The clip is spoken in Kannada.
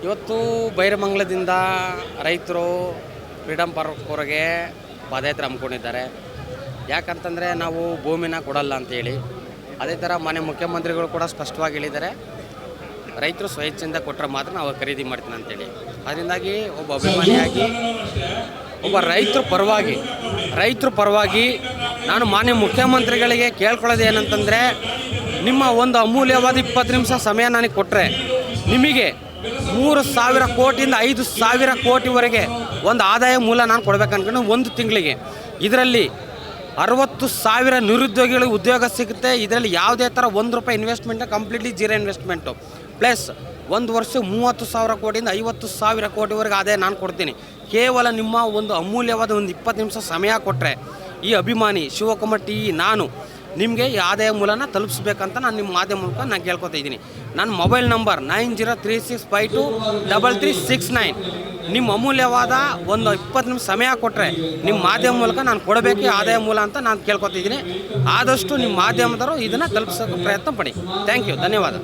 ಇವತ್ತು ಬೈರಮಂಗಲದಿಂದ ರೈತರು ಫ್ರೀಡಮ್ ಪಾರ್ಕ್ವರೆಗೆ ಪಾದಯಾತ್ರೆ ಹಮ್ಮಿಕೊಂಡಿದ್ದಾರೆ. ಯಾಕಂತಂದರೆ ನಾವು ಭೂಮಿನ ಕೊಡಲ್ಲ ಅಂತೇಳಿ. ಅದೇ ಥರ ಮನೆ ಮುಖ್ಯಮಂತ್ರಿಗಳು ಕೂಡ ಸ್ಪಷ್ಟವಾಗಿ ಹೇಳಿದ್ದಾರೆ, ರೈತರು ಸ್ವೇಚ್ಛೆಯಿಂದ ಕೊಟ್ಟರೆ ಮಾತ್ರ ನಾವು ಖರೀದಿ ಮಾಡ್ತೀನಿ ಅಂತೇಳಿ. ಅದರಿಂದಾಗಿ ಒಬ್ಬ ಅಭಿಮಾನಿಯಾಗಿ ಒಬ್ಬ ರೈತರ ಪರವಾಗಿ ನಾನು ಮಾನ್ಯ ಮುಖ್ಯಮಂತ್ರಿಗಳಿಗೆ ಕೇಳ್ಕೊಳ್ಳೋದು ಏನಂತಂದರೆ, ನಿಮ್ಮ ಒಂದು ಅಮೂಲ್ಯವಾದ 20 ನಿಮಿಷ ಸಮಯ ನನಗೆ ಕೊಟ್ಟರೆ ನಿಮಗೆ 3,000 ಕೋಟಿಯಿಂದ 5,000 ಕೋಟಿವರೆಗೆ ಒಂದು ಆದಾಯ ಮೂಲ ನಾನು ಕೊಡ್ಬೇಕು ಅನ್ಕೊಂಡು ಒಂದು ತಿಂಗಳಿಗೆ. ಇದರಲ್ಲಿ 60,000 ನಿರುದ್ಯೋಗಿಗಳಿಗೆ ಉದ್ಯೋಗ ಸಿಗುತ್ತೆ. ಇದರಲ್ಲಿ ಯಾವುದೇ ಥರ ₹1 investment, completely zero investment. Plus ಒಂದು ವರ್ಷ 30,000 ಕೋಟಿಯಿಂದ 50,000 ಕೋಟಿವರೆಗೆ ಆದಾಯ ನಾನು ಕೊಡ್ತೀನಿ. ಕೇವಲ ನಿಮ್ಮ ಒಂದು ಅಮೂಲ್ಯವಾದ ಒಂದು 20 ನಿಮಿಷ ಸಮಯ ಕೊಟ್ಟರೆ ಈ ಅಭಿಮಾನಿ ಶಿವಕುಮಾರ್ ಟಿ ನಾನು ನಿಮಗೆ ಈ ಆದಾಯ ಮೂಲನ ತಲುಪಿಸ್ಬೇಕಂತ ನಾನು ನಿಮ್ಮ ಮಾಧ್ಯಮ ಮೂಲಕ ನಾನು ಕೇಳ್ಕೊತಾ ಇದ್ದೀನಿ. ನನ್ನ ಮೊಬೈಲ್ ನಂಬರ್ 9036523369. ನಿಮ್ಮ ಅಮೂಲ್ಯವಾದ ಒಂದು 20 ನಿಮಿಷ ಸಮಯ ಕೊಟ್ಟರೆ ನಿಮ್ಮ ಮಾಧ್ಯಮ ಮೂಲಕ ನಾನು ಕೊಡಬೇಕು ಆದಾಯ ಮೂಲ ಅಂತ ನಾನು ಕೇಳ್ಕೊತಿದ್ದೀನಿ. ಆದಷ್ಟು ನಿಮ್ಮ ಮಾಧ್ಯಮದವರು ಇದನ್ನು ತಲುಪಿಸೋಕೆ ಪ್ರಯತ್ನ ಪಡಿ. ಥ್ಯಾಂಕ್ ಯು, ಧನ್ಯವಾದ.